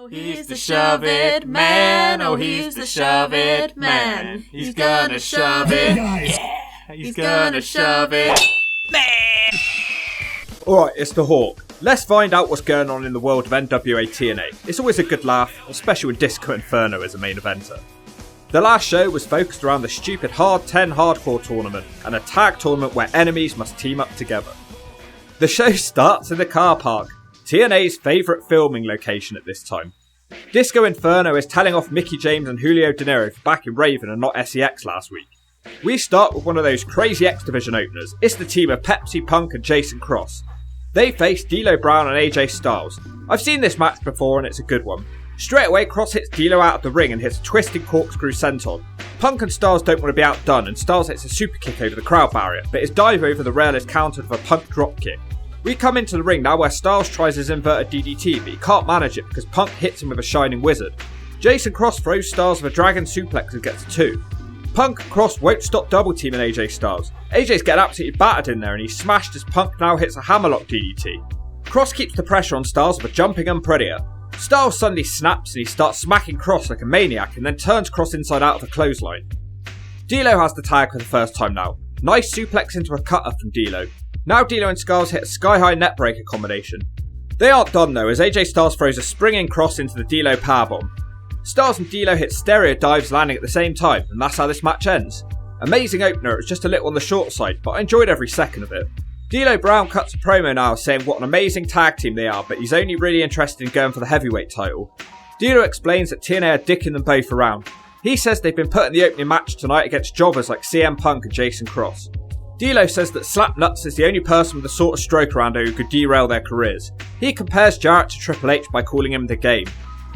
Oh, he's the shove-it man. Oh, he's the shove-it man. He's gonna shove it. Yeah, he's gonna shove it. Man! Alright, it's the Hawk. Let's find out what's going on in the world of NWA TNA. It's always a good laugh, especially when Disco Inferno is a main eventer. The last show was focused around the stupid Hard 10 Hardcore tournament and a tag tournament where enemies must team up together. The show starts in the car park, TNA's favourite filming location at this time. Disco Inferno is telling off Mickie James and Julio De Niro for backing Raven and not SEX last week. We start with one of those crazy X Division openers. It's the team of Pepsi, Punk and Jason Cross. They face D'Lo Brown and AJ Styles. I've seen this match before and it's a good one. Straight away, Cross hits D'Lo out of the ring and hits a twisting corkscrew senton. Punk and Styles don't want to be outdone and Styles hits a super kick over the crowd barrier, but his dive over the rail is countered with a Punk drop kick. We come into the ring now where Styles tries his inverted DDT, but he can't manage it because Punk hits him with a Shining Wizard. Jason Cross throws Styles with a Dragon Suplex and gets a 2. Punk and Cross won't stop double teaming AJ Styles. AJ's getting absolutely battered in there and he's smashed as Punk now hits a Hammerlock DDT. Cross keeps the pressure on Styles with a Jumping Unpredator. Styles suddenly snaps and he starts smacking Cross like a maniac and then turns Cross inside out of a clothesline. D'Lo has the tag for the first time now. Nice suplex into a cutter from D'Lo. Now D'Lo and Styles hit a sky-high neckbreaker combination. They aren't done though, as AJ Styles throws a springing Cross into the D'Lo powerbomb. Styles and D'Lo hit stereo dives landing at the same time, and that's how this match ends. Amazing opener, it was just a little on the short side, but I enjoyed every second of it. D'Lo Brown cuts a promo now saying what an amazing tag team they are, but he's only really interested in going for the heavyweight title. D'Lo explains that TNA are dicking them both around. He says they've been put in the opening match tonight against jobbers like CM Punk and Jason Cross. D'Lo says that Slapnuts is the only person with the sort of stroke around her who could derail their careers. He compares Jarrett to Triple H by calling him the Game.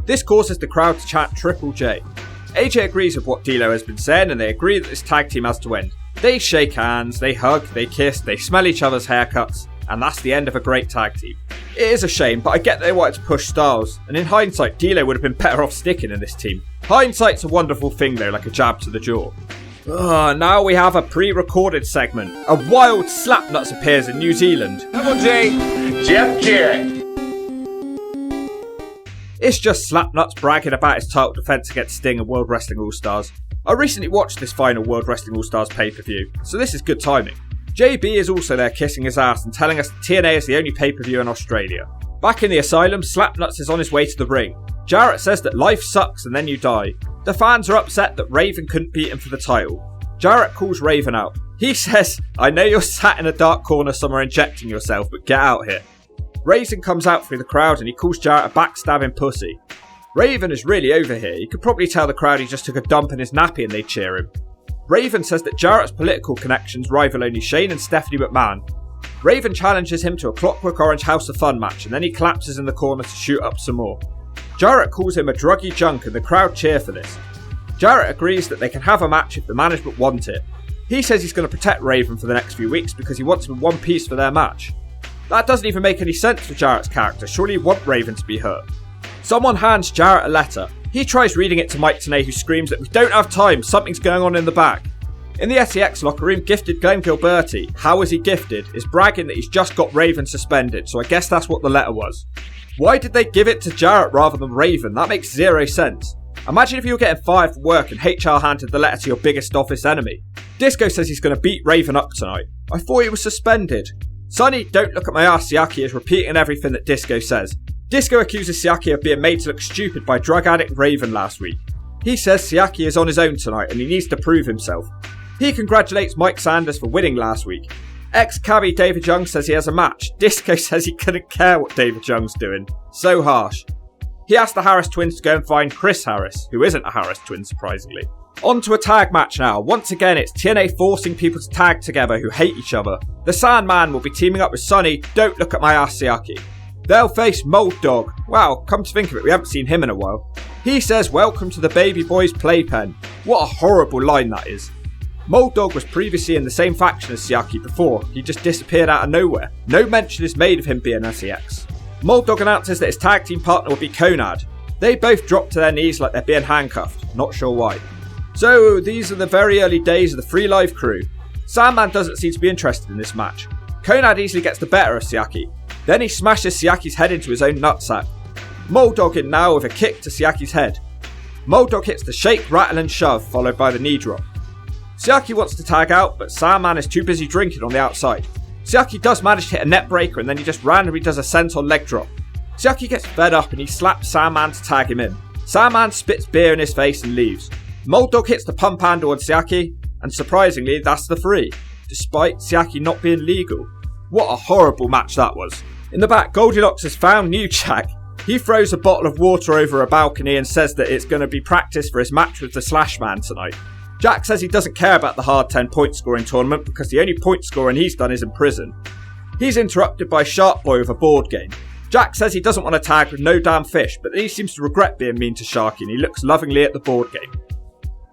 This causes the crowd to chant Triple J. AJ agrees with what D'Lo has been saying and they agree that this tag team has to end. They shake hands, they hug, they kiss, they smell each other's haircuts, and that's the end of a great tag team. It is a shame, but I get they wanted to push Styles, and in hindsight D'Lo would have been better off sticking in this team. Hindsight's a wonderful thing though, like a jab to the jaw. Now we have a pre-recorded segment. A wild Slapnuts appears in New Zealand. Double J, Jeff Jarrett. It's just Slapnuts bragging about his title defense against Sting and World Wrestling All-Stars. I recently watched this final World Wrestling All-Stars pay-per-view, so this is good timing. JB is also there kissing his ass and telling us that TNA is the only pay-per-view in Australia. Back in the asylum, Slapnuts is on his way to the ring. Jarrett says that life sucks and then you die. The fans are upset that Raven couldn't beat him for the title. Jarrett calls Raven out. He says, I know you're sat in a dark corner somewhere injecting yourself, but get out here. Raven comes out through the crowd and he calls Jarrett a backstabbing pussy. Raven is really over here. You could probably tell the crowd he just took a dump in his nappy and they cheer him. Raven says that Jarrett's political connections rival only Shane and Stephanie McMahon. Raven challenges him to a Clockwork Orange House of Fun match and then he collapses in the corner to shoot up some more. Jarrett calls him a druggy junk and the crowd cheer for this. Jarrett agrees that they can have a match if the management want it. He says he's going to protect Raven for the next few weeks because he wants him in one piece for their match. That doesn't even make any sense for Jarrett's character, surely you want Raven to be hurt. Someone hands Jarrett a letter. He tries reading it to Mike Tenay who screams that we don't have time, something's going on in the back. In the SEX locker room, gifted Glenn Gilberti, how is he gifted, is bragging that he's just got Raven suspended, so I guess that's what the letter was. Why did they give it to Jarrett rather than Raven? That makes zero sense. Imagine if you were getting fired from work and HR handed the letter to your biggest office enemy. Disco says he's going to beat Raven up tonight. I thought he was suspended. Sonny, don't look at my ass, Siaki is repeating everything that Disco says. Disco accuses Siaki of being made to look stupid by drug addict Raven last week. He says Siaki is on his own tonight and he needs to prove himself. He congratulates Mike Sanders for winning last week. Ex-cabbie David Young says he has a match. Disco says he couldn't care what David Young's doing. So harsh. He asked the Harris twins to go and find Chris Harris, who isn't a Harris twin surprisingly. On to a tag match now. Once again it's TNA forcing people to tag together who hate each other. The Sandman will be teaming up with Sonny, don't look at my ass Siaki. They'll face Mold Dog. Wow, come to think of it, we haven't seen him in a while. He says welcome to the baby boy's playpen. What a horrible line that is. Mold Dog was previously in the same faction as Siaki before, he just disappeared out of nowhere. No mention is made of him being SEX. Mold Dog announces that his tag team partner will be Conad. They both drop to their knees like they're being handcuffed, not sure why. So these are the very early days of the Free Live crew. Sandman doesn't seem to be interested in this match. Conad easily gets the better of Siaki. Then he smashes Siaki's head into his own nutsack. Moldog in now with a kick to Siaki's head. Moldog hits the shake, rattle and shove, followed by the knee drop. Siaki wants to tag out, but Sandman is too busy drinking on the outside. Siaki does manage to hit a net breaker and then he just randomly does a senton leg drop. Siaki gets fed up and he slaps Sandman to tag him in. Sandman spits beer in his face and leaves. Moldog hits the pump handle on Siaki, and surprisingly that's the 3, despite Siaki not being legal. What a horrible match that was. In the back, Goldilocks has found New Jack. He throws a bottle of water over a balcony and says that it's going to be practice for his match with the Slash Man tonight. Jack says he doesn't care about the hard 10 point scoring tournament because the only point scoring he's done is in prison. He's interrupted by Shark Boy with a board game. Jack says he doesn't want to tag with no damn fish, but he seems to regret being mean to Sharky and he looks lovingly at the board game.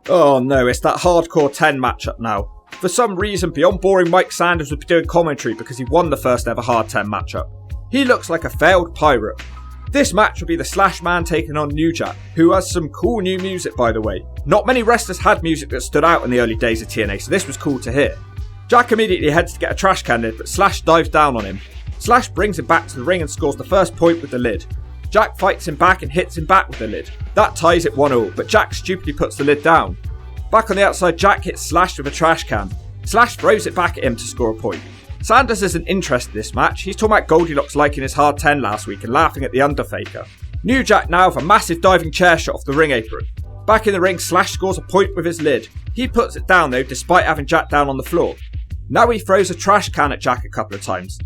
Oh no, it's that hardcore 10 matchup now. For some reason, beyond boring, Mike Sanders would be doing commentary because he won the first ever hard 10 matchup. He looks like a failed pirate. This match will be the Slash Man taking on New Jack, who has some cool new music by the way. Not many wrestlers had music that stood out in the early days of TNA, so this was cool to hear. Jack immediately heads to get a trash can lid, but Slash dives down on him. Slash brings him back to the ring and scores the first point with the lid. Jack fights him back and hits him back with the lid. That ties it 1-1, but Jack stupidly puts the lid down. Back on the outside, Jack hits Slash with a trash can. Slash throws it back at him to score a point. Sanders isn't interested in this match. He's talking about Goldilocks liking his hard 10 last week and laughing at the Underfaker. New Jack now with a massive diving chair shot off the ring apron. Back in the ring, Slash scores a point with his lid. He puts it down though, despite having Jack down on the floor. Now he throws a trash can at Jack a couple of times.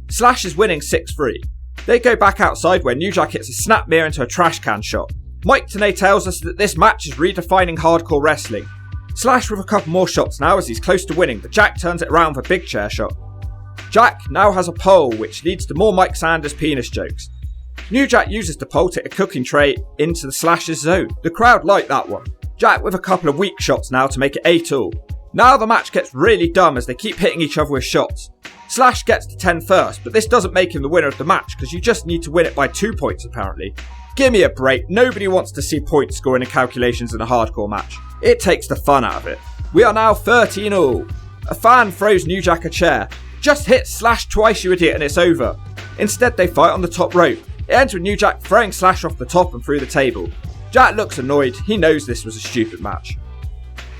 Slash is winning 6-3. They go back outside where New Jack hits a snap mirror into a trash can shot. Mike TNA tells us that this match is redefining hardcore wrestling. Slash with a couple more shots now as he's close to winning, but Jack turns it around with a big chair shot. Jack now has a pole, which leads to more Mike Sanders penis jokes. New Jack uses the pole to hit a cooking tray into the Slash's zone. The crowd liked that one. Jack with a couple of weak shots now to make it 8-all. Now the match gets really dumb as they keep hitting each other with shots. Slash gets to 10 first, but this doesn't make him the winner of the match because you just need to win it by 2 points apparently. Give me a break, nobody wants to see point scoring and calculations in a hardcore match. It takes the fun out of it. We are now 13-all. A fan throws New Jack a chair. Just hit Slash twice, you idiot, and it's over. Instead, they fight on the top rope. It ends with New Jack throwing Slash off the top and through the table. Jack looks annoyed. He knows this was a stupid match.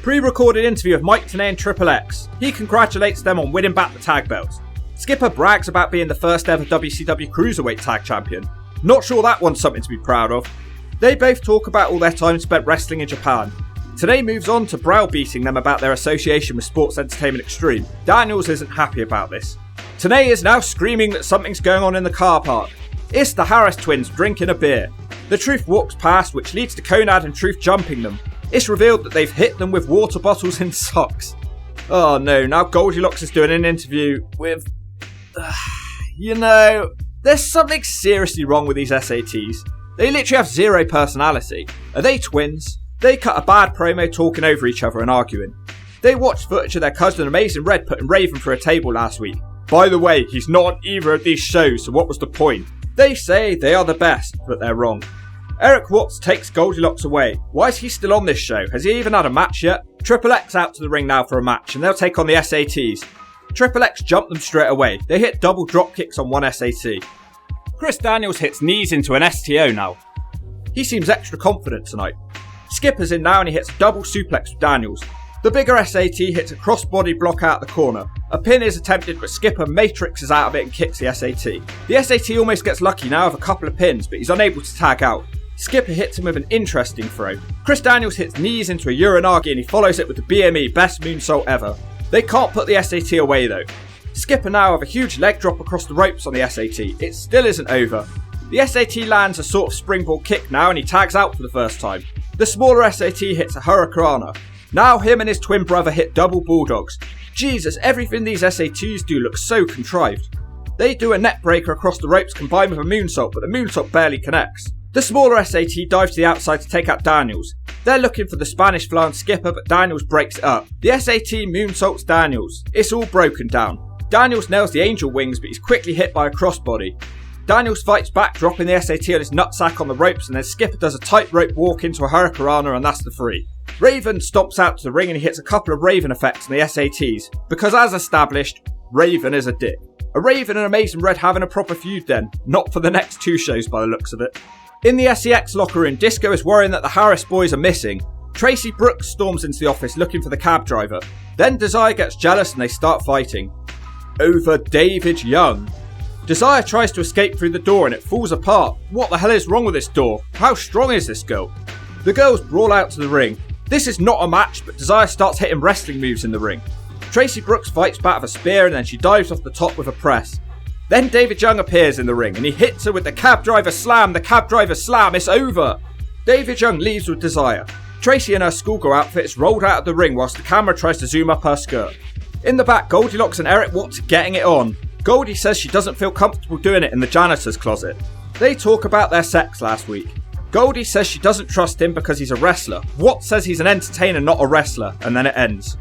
Pre-recorded interview of Mike TNA and Triple X. He congratulates them on winning back the tag belts. Skipper brags about being the first ever WCW Cruiserweight Tag Champion. Not sure that one's something to be proud of. They both talk about all their time spent wrestling in Japan. Today moves on to browbeating them about their association with Sports Entertainment Extreme. Daniels isn't happy about this. Tenay is now screaming that something's going on in the car park. It's the Harris twins drinking a beer. The Truth walks past, which leads to Conrad and Truth jumping them. It's revealed that they've hit them with water bottles in socks. Oh no, now Goldilocks is doing an interview with... there's something seriously wrong with these SATs. They literally have zero personality. Are they twins? They cut a bad promo talking over each other and arguing. They watched footage of their cousin Amazing Red putting Raven through a table last week. By the way, he's not on either of these shows, so what was the point? They say they are the best, but they're wrong. Eric Watts takes Goldilocks away. Why is he still on this show? Has he even had a match yet? Triple X out to the ring now for a match, and they'll take on the SATs. Triple X jump them straight away. They hit double drop kicks on one SAT. Chris Daniels hits knees into an STO now. He seems extra confident tonight. Skipper's in now and he hits a double suplex with Daniels. The bigger SAT hits a crossbody block out the corner. A pin is attempted but Skipper matrixes out of it and kicks the SAT. The SAT almost gets lucky now with a couple of pins, but he's unable to tag out. Skipper hits him with an interesting throw. Chris Daniels hits knees into a Uranagi and he follows it with the BME best moonsault ever. They can't put the SAT away though. Skipper now with a huge leg drop across the ropes on the SAT. It still isn't over. The SAT lands a sort of springboard kick now and he tags out for the first time. The smaller SAT hits a Hurricanrana. Now him and his twin brother hit double bulldogs. Jesus, everything these SATs do looks so contrived. They do a net breaker across the ropes combined with a moonsault, but the moonsault barely connects. The smaller SAT dives to the outside to take out Daniels. They're looking for the Spanish fly on Skipper, but Daniels breaks it up. The SAT moonsaults Daniels. It's all broken down. Daniels nails the angel wings, but he's quickly hit by a crossbody. Daniels fights back, dropping the SAT on his nutsack on the ropes, and then Skipper does a tightrope walk into a Hurricanrana, and that's the 3. Raven stomps out to the ring and he hits a couple of Raven effects on the SATs, because as established, Raven is a dick. A Raven and Amazing Red having a proper feud then, not for the next 2 shows by the looks of it. In the SEX locker room, Disco is worrying that the Harris boys are missing. Tracy Brooks storms into the office looking for the cab driver. Then Desire gets jealous and they start fighting. Over David Young. Desire tries to escape through the door and it falls apart. What the hell is wrong with this door? How strong is this girl? The girls brawl out to the ring. This is not a match, but Desire starts hitting wrestling moves in the ring. Tracy Brooks fights back with a spear and then she dives off the top with a press. Then David Young appears in the ring and he hits her with the cab driver slam. The cab driver slam, it's over. David Young leaves with Desire. Tracy in her schoolgirl outfit is rolled out of the ring whilst the camera tries to zoom up her skirt. In the back, Goldilocks and Eric Watts are getting it on. Goldie says she doesn't feel comfortable doing it in the janitor's closet. They talk about their sex last week. Goldie says she doesn't trust him because he's a wrestler. Watts says he's an entertainer, not a wrestler, and then it ends.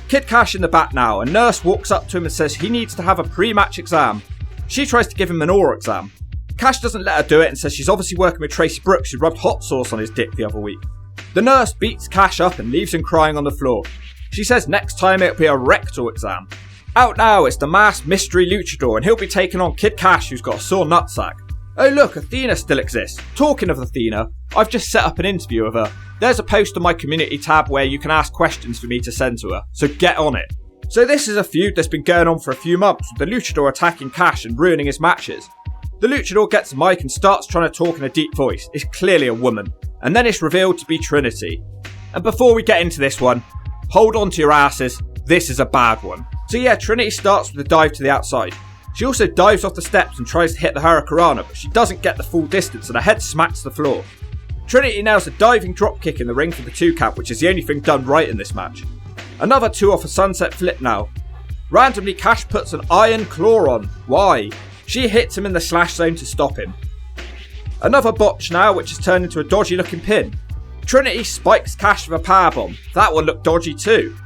Kid Kash in the back now. A nurse walks up to him and says he needs to have a pre-match exam. She tries to give him an oral exam. Kash doesn't let her do it and says she's obviously working with Tracy Brooks, who rubbed hot sauce on his dick the other week. The nurse beats Kash up and leaves him crying on the floor. She says next time it'll be a rectal exam. Out now, it's the masked mystery Luchador and he'll be taking on Kid Kash, who's got a sore nutsack. Oh look, Athena still exists. Talking of Athena, I've just set up an interview of her. There's a post on my community tab where you can ask questions for me to send to her, so get on it. So this is a feud that's been going on for a few months, with the Luchador attacking Kash and ruining his matches. The Luchador gets the mic and starts trying to talk in a deep voice. It's clearly a woman. And then it's revealed to be Trinity. And before we get into this one, hold on to your asses, this is a bad one. So yeah, Trinity starts with a dive to the outside. She also dives off the steps and tries to hit the Hurricanrana, but she doesn't get the full distance and her head smacks the floor. Trinity nails a diving dropkick in the ring for the 2 count, which is the only thing done right in this match. Another 2 off a sunset flip now. Randomly, Kash puts an iron claw on. Why? She hits him in the slash zone to stop him. Another botch now, which has turned into a dodgy looking pin. Trinity spikes Kash with a powerbomb. That one looked dodgy too.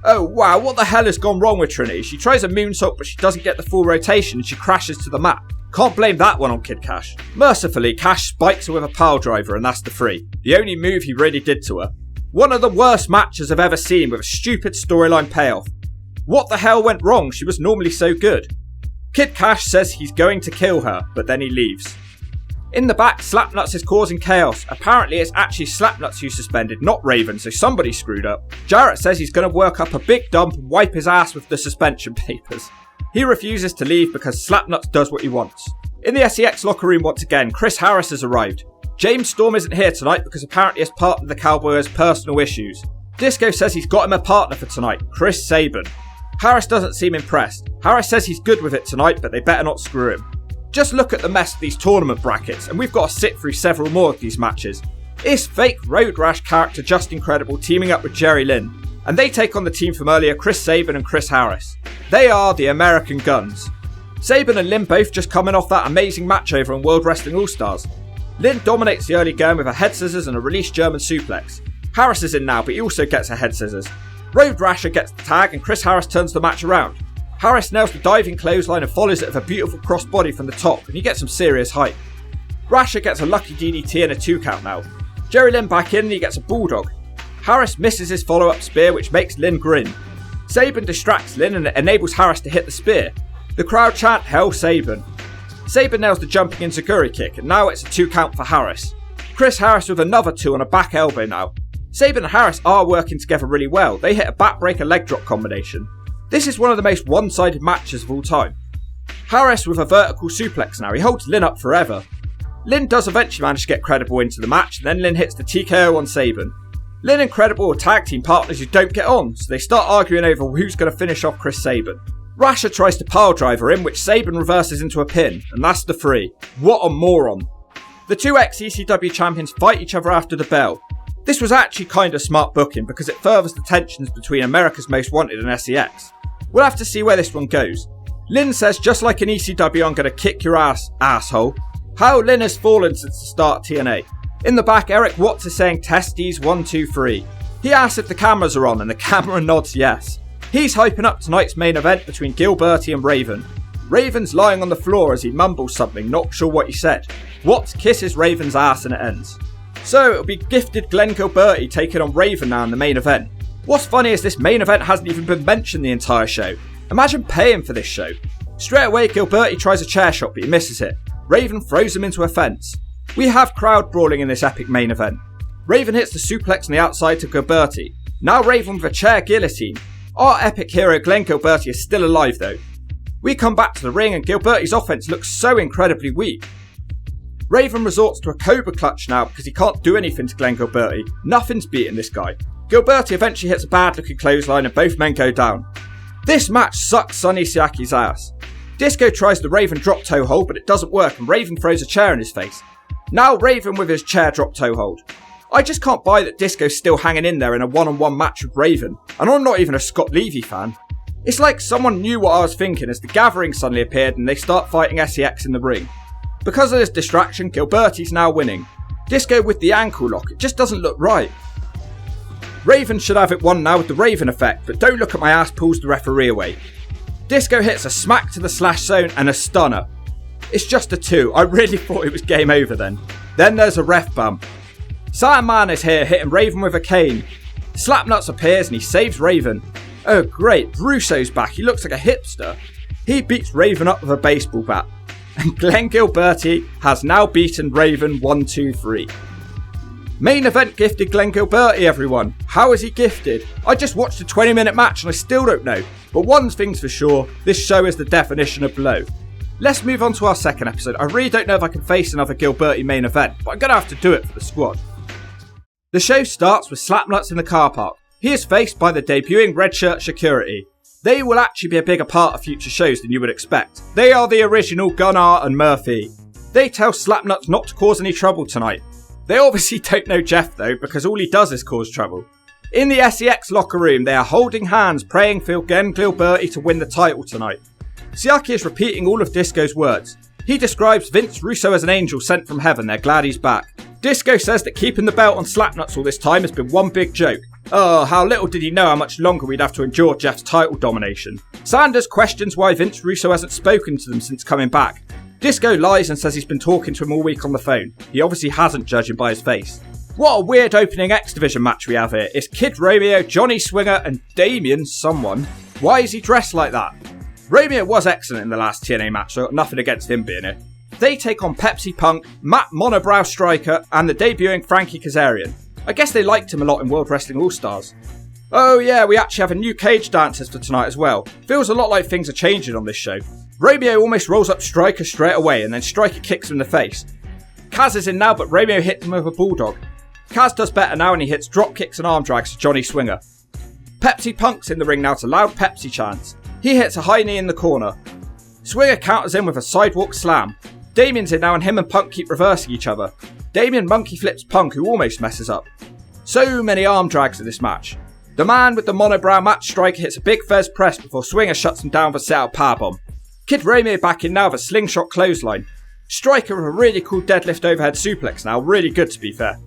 Oh wow, what the hell has gone wrong with Trinity? She tries a moonsault but she doesn't get the full rotation and she crashes to the mat. Can't blame that one on Kid Kash. Mercifully, Kash spikes her with a pile driver and that's the 3. The only move he really did to her. One of the worst matches I've ever seen with a stupid storyline payoff. What the hell went wrong? She was normally so good. Kid Kash says he's going to kill her, but then he leaves. In the back, Slapnuts is causing chaos. Apparently it's actually Slapnuts who's suspended, not Raven, so somebody screwed up. Jarrett says he's going to work up a big dump and wipe his ass with the suspension papers. He refuses to leave because Slapnuts does what he wants. In the SEX locker room once again, Chris Harris has arrived. James Storm isn't here tonight because apparently his partner the Cowboy has personal issues. Disco says he's got him a partner for tonight, Chris Sabin. Harris doesn't seem impressed. Harris says he's good with it tonight, but they better not screw him. Just look at the mess of these tournament brackets, and we've got to sit through several more of these matches. It's fake Road Rash character Just Incredible teaming up with Jerry Lynn, and they take on the team from earlier, Chris Sabin and Chris Harris. They are the American Guns. Sabin and Lynn both just coming off that amazing match over on World Wrestling All-Stars. Lynn dominates the early game with a head scissors and a released German suplex. Harris is in now, but he also gets a head scissors. Road Rasher gets the tag and Chris Harris turns the match around. Harris nails the diving clothesline and follows it with a beautiful crossbody from the top, and he gets some serious hype. Rasher gets a lucky DDT and a 2 count now. Jerry Lynn back in and he gets a bulldog. Harris misses his follow-up spear, which makes Lynn grin. Sabin distracts Lynn and it enables Harris to hit the spear. The crowd chant, "Hell Sabin." Sabin nails the jumping enziguri kick, and now it's a 2 count for Harris. Chris Harris with another 2 on a back elbow now. Sabin and Harris are working together really well. They hit a backbreaker leg drop combination. This is one of the most one-sided matches of all time. Harris with a vertical suplex now. He holds Lynn up forever. Lynn does eventually manage to get Credible into the match, and then Lynn hits the TKO on Sabin. Lynn and Credible are tag team partners who don't get on, so they start arguing over who's going to finish off Chris Sabin. Rasher tries to pile driver him, which Sabin reverses into a pin, and that's the 3. What a moron. The 2 ex-ECW champions fight each other after the bell. This was actually kind of smart booking because it furthers the tensions between America's Most Wanted and SEX. We'll have to see where this one goes. Lynn says, just like an ECW, I'm going to kick your ass, asshole. How Lynn has fallen since the start of TNA. In the back, Eric Watts is saying testes 1, 2, 3. He asks if the cameras are on and the camera nods yes. He's hyping up tonight's main event between Gilberti and Raven. Raven's lying on the floor as he mumbles something, not sure what he said. Watts kisses Raven's ass and it ends. So it'll be gifted Glenn Gilberti taking on Raven now in the main event. What's funny is this main event hasn't even been mentioned the entire show. Imagine paying for this show. Straight away, Gilberti tries a chair shot but he misses it. Raven throws him into a fence. We have crowd brawling in this epic main event. Raven hits the suplex on the outside to Gilberti. Now Raven with a chair guillotine. Our epic hero Glenn Gilberti is still alive though. We come back to the ring and Gilberti's offense looks so incredibly weak. Raven resorts to a Cobra clutch now because he can't do anything to Glenn Gilberti. Nothing's beating this guy. Gilberti eventually hits a bad looking clothesline and both men go down. This match sucks Sonny Siaki's ass. Disco tries the Raven drop toe hold but it doesn't work and Raven throws a chair in his face. Now Raven with his chair drop toe hold. I just can't buy that Disco's still hanging in there in a one-on-one match with Raven, and I'm not even a Scott Levy fan. It's like someone knew what I was thinking as the Gathering suddenly appeared and they start fighting SEX in the ring. Because of this distraction, Gilberti's now winning. Disco with the ankle lock, it just doesn't look right. Raven should have it won now with the Raven effect, but don't look at my ass pulls the referee away. Disco hits a smack to the slash zone and a stunner. It's just a 2, I really thought it was game over then. Then there's a ref bump. Sandman is here hitting Raven with a cane. Slapnuts appears and he saves Raven. Oh great, Russo's back, he looks like a hipster. He beats Raven up with a baseball bat. And Glenn Gilberti has now beaten Raven 1-2-3. Main event gifted Glenn Gilberti everyone. How is he gifted? I just watched a 20-minute match and I still don't know. But one thing's for sure, this show is the definition of blow. Let's move on to our second episode. I really don't know if I can face another Gilberti main event, but I'm going to have to do it for the squad. The show starts with Slapnuts in the car park. He is faced by the debuting red shirt security. They will actually be a bigger part of future shows than you would expect. They are the original Gunnar and Murphy. They tell Slapnuts not to cause any trouble tonight. They obviously don't know Jeff though, because all he does is cause trouble. In the SEX locker room, they are holding hands, praying for Glenn Gilberti to win the title tonight. Siaki is repeating all of Disco's words. He describes Vince Russo as an angel sent from heaven, they're glad he's back. Disco says that keeping the belt on Slapnuts all this time has been one big joke. Oh, how little did he know how much longer we'd have to endure Jeff's title domination. Sanders questions why Vince Russo hasn't spoken to them since coming back. Disco lies and says he's been talking to him all week on the phone. He obviously hasn't, judging by his face. What a weird opening X Division match we have here. It's Kid Romeo, Johnny Swinger and Damien someone. Why is he dressed like that? Romeo was excellent in the last TNA match, so I've got nothing against him being here. They take on Pepsi Punk, Matt Monobrow Striker and the debuting Frankie Kazarian. I guess they liked him a lot in World Wrestling All-Stars. Oh yeah, we actually have a new cage dancers for tonight as well. Feels a lot like things are changing on this show. Romeo almost rolls up Striker straight away and then Striker kicks him in the face. Kaz is in now but Romeo hits him with a bulldog. Kaz does better now and he hits drop kicks and arm drags to Johnny Swinger. Pepsi Punk's in the ring now to loud Pepsi chants. He hits a high knee in the corner. Swinger counters in with a sidewalk slam. Damien's in now and him and Punk keep reversing each other. Damien monkey flips Punk who almost messes up. So many arm drags in this match. The man with the monobrow match striker hits a big Fez press before Swinger shuts him down with a set-up powerbomb. Kid Romeo back in now with a slingshot clothesline. Striker with a really cool deadlift overhead suplex now, really good to be fair.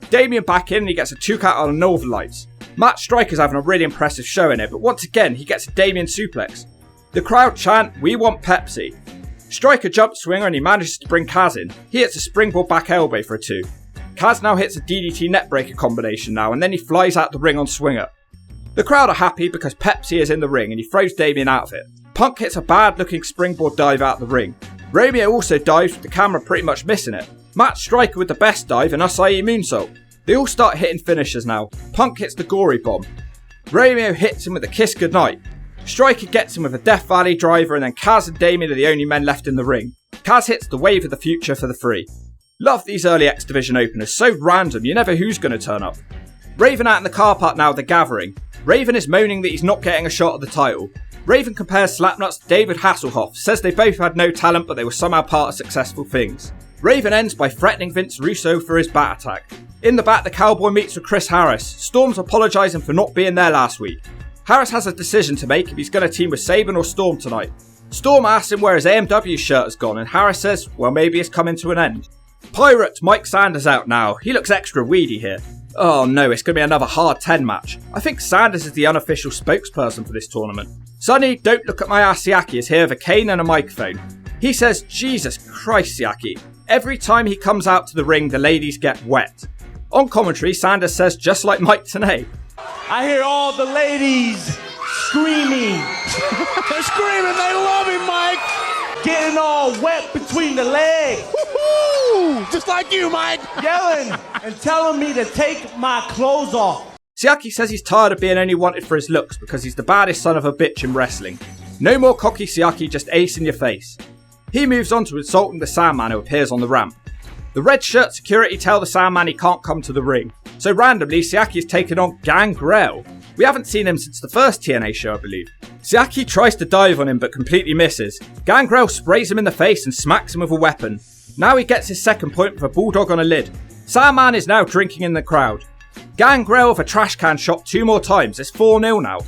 Damien back in and he gets a 2-count on the Northern Lights. Matt Striker's having a really impressive show in it, but once again he gets a Damien suplex. The crowd chant, "We want Pepsi." Striker jumps Swinger and he manages to bring Kaz in. He hits a springboard back elbow for a 2. Kaz now hits a DDT neckbreaker combination now and then he flies out the ring on Swinger. The crowd are happy because Pepsi is in the ring and he throws Damien out of it. Punk hits a bad looking springboard dive out the ring. Romeo also dives with the camera pretty much missing it. Matt Striker with the best dive and Acai moonsault. They all start hitting finishers now. Punk hits the gory bomb. Romeo hits him with a kiss goodnight. Striker gets him with a Death Valley driver and then Kaz and Damien are the only men left in the ring. Kaz hits the wave of the future for the 3. Love these early X Division openers, so random, you never know who's going to turn up. Raven out in the car park now with the Gathering. Raven is moaning that he's not getting a shot at the title. Raven compares Slapnuts to David Hasselhoff, says they both had no talent but they were somehow part of successful things. Raven ends by threatening Vince Russo for his bat attack. In the back, the Cowboy meets with Chris Harris. Storm's apologising for not being there last week. Harris has a decision to make if he's going to team with Saban or Storm tonight. Storm asks him where his AMW shirt has gone and Harris says, well maybe it's coming to an end. Pirate Mike Sanders out now. He looks extra weedy here. Oh no, it's going to be another hard 10 match. I think Sanders is the unofficial spokesperson for this tournament. Sonny, don't look at my ass Siaki is here with a cane and a microphone. He says, Jesus Christ Siaki. Every time he comes out to the ring, the ladies get wet. On commentary, Sanders says, just like Mike TNA. I hear all the ladies screaming. They're screaming, they love him, Mike. getting all wet between the legs. Woo-hoo! Just like you, Mike. Yelling and telling me to take my clothes off. Siaki says he's tired of being only wanted for his looks because he's the baddest son of a bitch in wrestling. No more cocky Siaki, just ace in your face. He moves on to insulting the Sandman who appears on the ramp. The red shirt security tell the Sandman he can't come to the ring, so randomly Siaki is taking on Gangrel. We haven't seen him since the first TNA show, I believe. Siaki tries to dive on him but completely misses. Gangrel sprays him in the face and smacks him with a weapon. Now he gets his second point with a bulldog on a lid. Sandman is now drinking in the crowd. Gangrel with a trash can shot 2 more times. It's 4-0 now.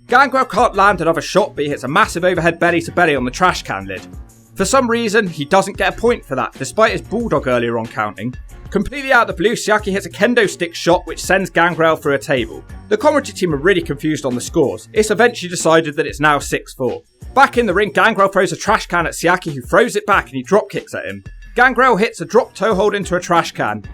Gangrel can't land another shot, but he hits a massive overhead belly to belly on the trash can lid. For some reason, he doesn't get a point for that, despite his bulldog earlier on counting. Completely out of the blue, Siaki hits a kendo stick shot which sends Gangrel through a table. The commentary team are really confused on the scores. It's eventually decided that it's now 6-4. Back in the ring, Gangrel throws a trash can at Siaki, who throws it back and he drop kicks at him. Gangrel hits a drop toe hold into a trash can.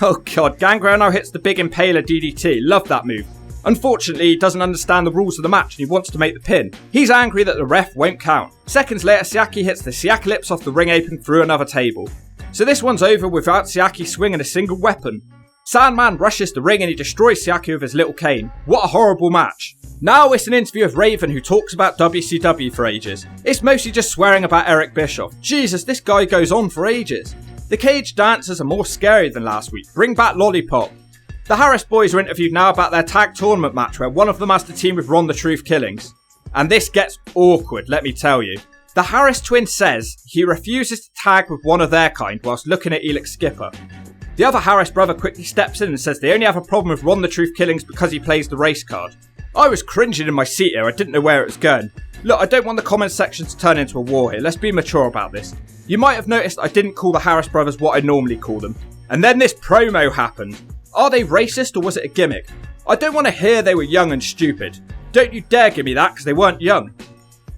Oh god, Gangrel now hits the big impaler DDT. Love that move. Unfortunately, he doesn't understand the rules of the match and he wants to make the pin. He's angry that the ref won't count. Seconds later, Siaki hits the Siacalypse off the ring apron through another table. So this one's over without Siaki swinging a single weapon. Sandman rushes the ring and he destroys Siaki with his little cane. What a horrible match. Now it's an interview of Raven who talks about WCW for ages. It's mostly just swearing about Eric Bischoff. Jesus, this guy goes on for ages. The cage dancers are more scary than last week. Bring back Lollipop. The Harris boys are interviewed now about their tag tournament match where one of them has to team with Ron the Truth Killings. And this gets awkward, let me tell you. The Harris twin says he refuses to tag with one of their kind whilst looking at Elix Skipper. The other Harris brother quickly steps in and says they only have a problem with Ron the Truth Killings because he plays the race card. I was cringing in my seat here, I didn't know where it was going. Look, I don't want the comment section to turn into a war here, let's be mature about this. You might have noticed I didn't call the Harris brothers what I normally call them. And then this promo happened. Are they racist or was it a gimmick? I don't want to hear they were young and stupid. Don't you dare give me that because they weren't young.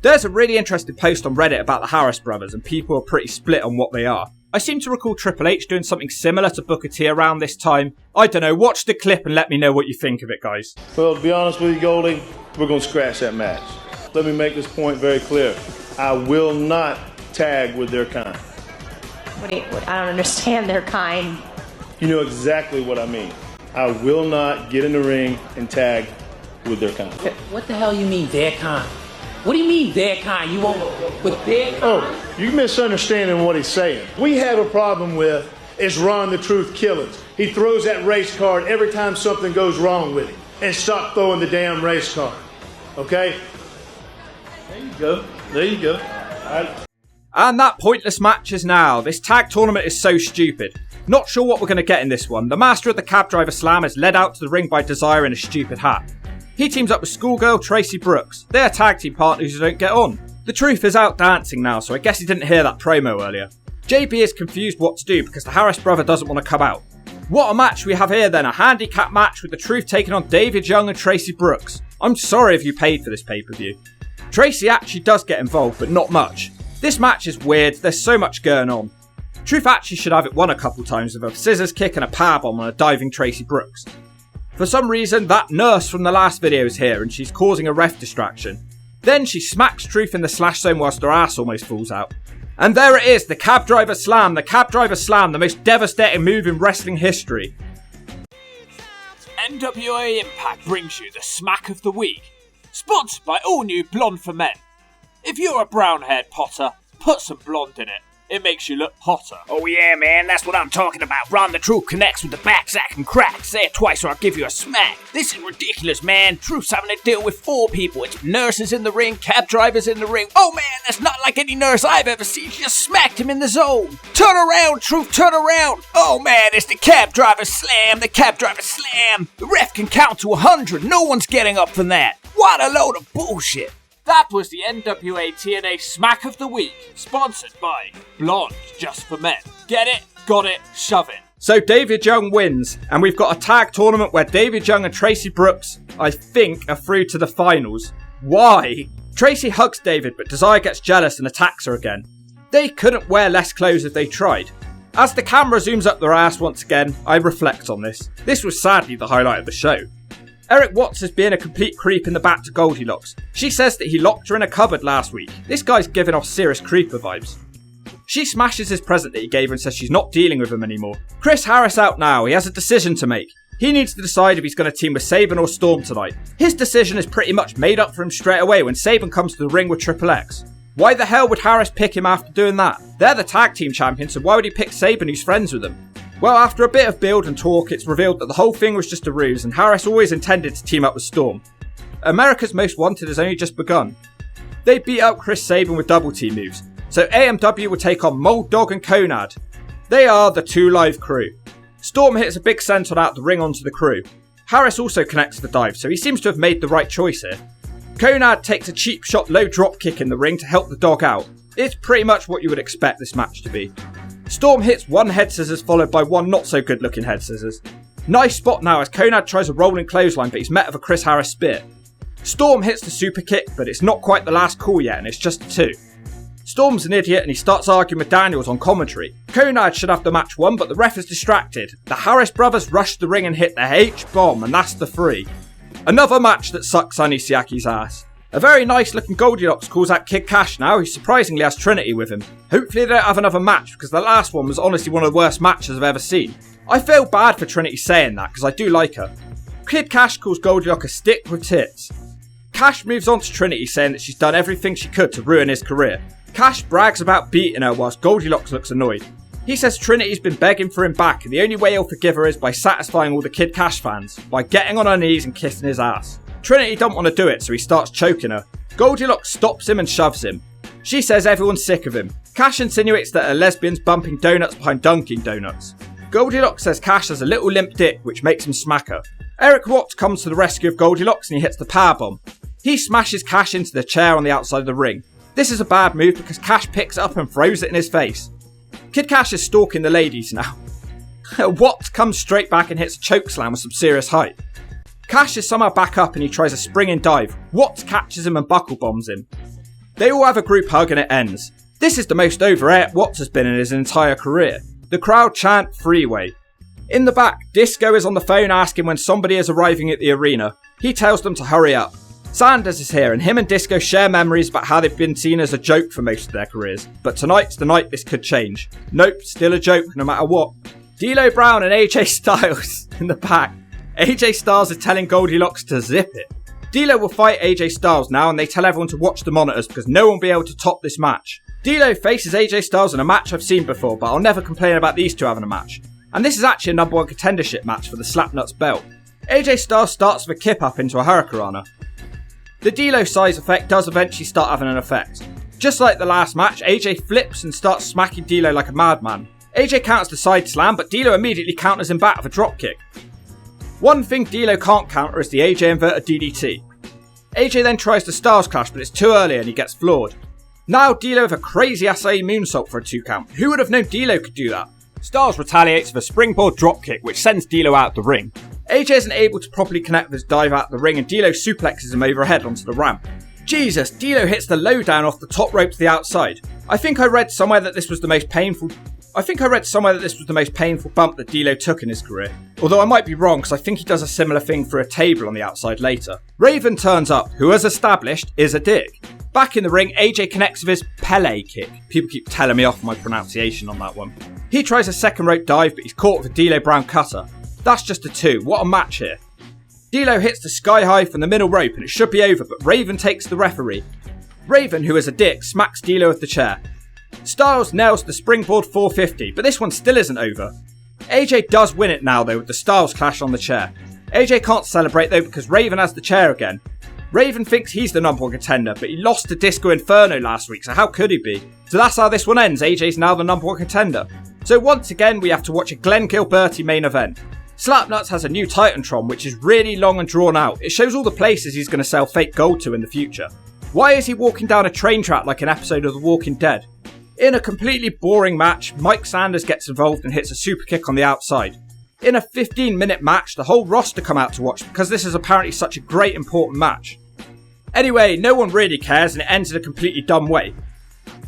There's a really interesting post on Reddit about the Harris brothers and people are pretty split on what they are. I seem to recall Triple H doing something similar to Booker T around this time. I don't know, watch the clip and let me know what you think of it, guys. Well, to be honest with you, Goldie, we're going to scratch that match. Let me make this point very clear. I will not tag with their kind. I don't understand their kind. You know exactly what I mean. I will not get in the ring and tag with their kind. What the hell you mean, their kind? What do you mean, their kind? You won't with their kind? Oh, you're misunderstanding what he's saying. We have a problem with is Ron the Truth Killings. He throws that race card every time something goes wrong with him. And stop throwing the damn race card. Okay? There you go. There you go. All right. And that pointless match is now. This tag tournament is so stupid. Not sure what we're going to get in this one. The master of the cab driver slam is led out to the ring by Desire in a stupid hat. He teams up with schoolgirl Tracy Brooks. They're tag team partners who don't get on. The Truth is out dancing now, so I guess he didn't hear that promo earlier. JB is confused what to do because the Harris brother doesn't want to come out. What a match we have here then, a handicap match with the Truth taking on David Young and Tracy Brooks. I'm sorry if you paid for this pay-per-view. Tracy actually does get involved, but not much. This match is weird, there's so much going on. Truth actually should have it won a couple times with a scissors kick and a powerbomb on a diving Tracy Brooks. For some reason, that nurse from the last video is here and she's causing a ref distraction. Then she smacks Truth in the slash zone whilst her ass almost falls out. And there it is, the cab driver slam, the most devastating move in wrestling history. NWA Impact brings you the Smack of the Week, sponsored by all new Blonde for Men. If you're a brown-haired Potter, put some blonde in it. It makes you look hotter. Oh yeah, man, that's what I'm talking about. Ron the Truth connects with the backsack and crack. Say it twice or I'll give you a smack. This is ridiculous, man. Truth's having to deal with 4 people. It's nurses in the ring, cab drivers in the ring. Oh man, that's not like any nurse I've ever seen. She just smacked him in the zone. Turn around, Truth, turn around. Oh man, it's the cab driver slam, the cab driver slam. The ref can count to 100. No one's getting up from that. What a load of bullshit. That was the NWA TNA Smack of the Week, sponsored by Blonde Just for Men. Get it, got it, shove it. So David Young wins, and we've got a tag tournament where David Young and Tracy Brooks, I think, are through to the finals. Why? Tracy hugs David, but Desire gets jealous and attacks her again. They couldn't wear less clothes if they tried. As the camera zooms up their ass once again, I reflect on this. This was sadly the highlight of the show. Eric Watts is being a complete creep in the back to Goldilocks. She says that he locked her in a cupboard last week. This guy's giving off serious creeper vibes. She smashes his present that he gave her and says she's not dealing with him anymore. Chris Harris out now. He has a decision to make. He needs to decide if he's going to team with Saban or Storm tonight. His decision is pretty much made up for him straight away when Saban comes to the ring with Triple X. Why the hell would Harris pick him after doing that? They're the tag team champions, so why would he pick Saban who's friends with them? Well, after a bit of build and talk, it's revealed that the whole thing was just a ruse and Harris always intended to team up with Storm. America's Most Wanted has only just begun. They beat out Chris Saban with double team moves, so AMW will take on Mold Dog and Conad. They are the 2 Live crew. Storm hits a big senton out the ring onto the crew. Harris also connects the dive, so he seems to have made the right choice here. Conad takes a cheap shot low drop kick in the ring to help the dog out. It's pretty much what you would expect this match to be. Storm hits one head scissors followed by one not so good looking head scissors. Nice spot now as Conad tries a rolling clothesline but he's met with a Chris Harris spear. Storm hits the super kick but it's not quite the last call yet and it's just a 2. Storm's an idiot and he starts arguing with Daniels on commentary. Conad should have the match won but the ref is distracted. The Harris brothers rush the ring and hit the H-bomb and that's the 3. Another match that sucks Sonny Siaki's ass. A very nice looking Goldilocks calls out Kid Kash now, who surprisingly has Trinity with him. Hopefully they don't have another match because the last one was honestly one of the worst matches I've ever seen. I feel bad for Trinity saying that because I do like her. Kid Kash calls Goldilocks a stick with tits. Kash moves on to Trinity saying that she's done everything she could to ruin his career. Kash brags about beating her whilst Goldilocks looks annoyed. He says Trinity's been begging for him back and the only way he'll forgive her is by satisfying all the Kid Kash fans, by getting on her knees and kissing his ass. Trinity don't want to do it so he starts choking her. Goldilocks stops him and shoves him. She says everyone's sick of him. Kash insinuates that a lesbian's bumping donuts behind Dunkin' Donuts. Goldilocks says Kash has a little limp dick which makes him smack her. Eric Watts comes to the rescue of Goldilocks and he hits the powerbomb. He smashes Kash into the chair on the outside of the ring. This is a bad move because Kash picks it up and throws it in his face. Kid Kash is stalking the ladies now. Watts comes straight back and hits a chokeslam with some serious height. Kash is somehow back up and he tries a springing dive. Watts catches him and buckle bombs him. They all have a group hug and it ends. This is the most over Eric Watts has been in his entire career. The crowd chant freeway. In the back, Disco is on the phone asking when somebody is arriving at the arena. He tells them to hurry up. Sanders is here and him and Disco share memories about how they've been seen as a joke for most of their careers. But tonight's the night this could change. Nope, still a joke no matter what. D'Lo Brown and AJ Styles in the back. AJ Styles is telling Goldilocks to zip it. D'Lo will fight AJ Styles now and they tell everyone to watch the monitors because no one will be able to top this match. D'Lo faces AJ Styles in a match I've seen before but I'll never complain about these two having a match. And this is actually a number 1 contendership match for the Slapnuts belt. AJ Styles starts with a kip up into a Hurricanrana. The D'Lo size effect does eventually start having an effect. Just like the last match, AJ flips and starts smacking D'Lo like a madman. AJ counters the side slam but D'Lo immediately counters him back with a dropkick. One thing D'Lo can't counter is the AJ inverted DDT. AJ then tries the Styles clash but it's too early and he gets floored. Now D'Lo with a crazy acai moonsault for a 2 count. Who would have known D'Lo could do that? Styles retaliates with a springboard dropkick which sends D'Lo out the ring. AJ isn't able to properly connect with his dive out the ring and D'Lo suplexes him overhead onto the ramp. Jesus, D'Lo hits the lowdown off the top rope to the outside. I think I read somewhere that this was the most painful bump that D'Lo took in his career. Although I might be wrong because I think he does a similar thing for a table on the outside later. Raven turns up, who as established is a dick. Back in the ring, AJ connects with his Pele kick. People keep telling me off my pronunciation on that one. He tries a second rope dive but he's caught with a D'Lo Brown cutter. That's just a 2, what a match here. D'Lo hits the sky high from the middle rope and it should be over but Raven takes the referee. Raven, who is a dick, smacks D'Lo with the chair. Styles nails the springboard 450 but this one still isn't over. AJ does win it now though with the Styles clash on the chair. AJ can't celebrate though because Raven has the chair again. Raven thinks he's the number 1 contender but he lost to Disco Inferno last week so how could he be? So that's how this one ends, AJ's now the number 1 contender. So once again we have to watch a Glenn Gilberti main event. Slapnuts has a new Titantron which is really long and drawn out. It shows all the places he's going to sell fake gold to in the future. Why is he walking down a train track like an episode of The Walking Dead? In a completely boring match, Mike Sanders gets involved and hits a super kick on the outside. In a 15-minute match, the whole roster come out to watch because this is apparently such a great important match. Anyway, no one really cares and it ends in a completely dumb way.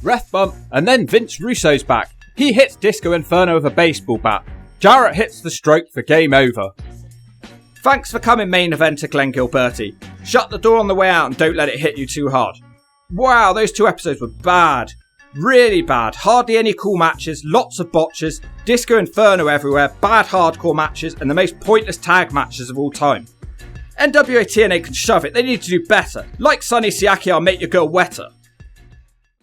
Ref bump and then Vince Russo's back. He hits Disco Inferno with a baseball bat. Jarrett hits the stroke for game over. Thanks for coming, main eventer Glenn Gilberti. Shut the door on the way out and don't let it hit you too hard. Wow, those 2 episodes were bad. Really bad. Hardly any cool matches, lots of botches, Disco Inferno everywhere, bad hardcore matches, and the most pointless tag matches of all time. NWA TNA can shove it, they need to do better. Like Sonny Siaki, I'll make your girl wetter.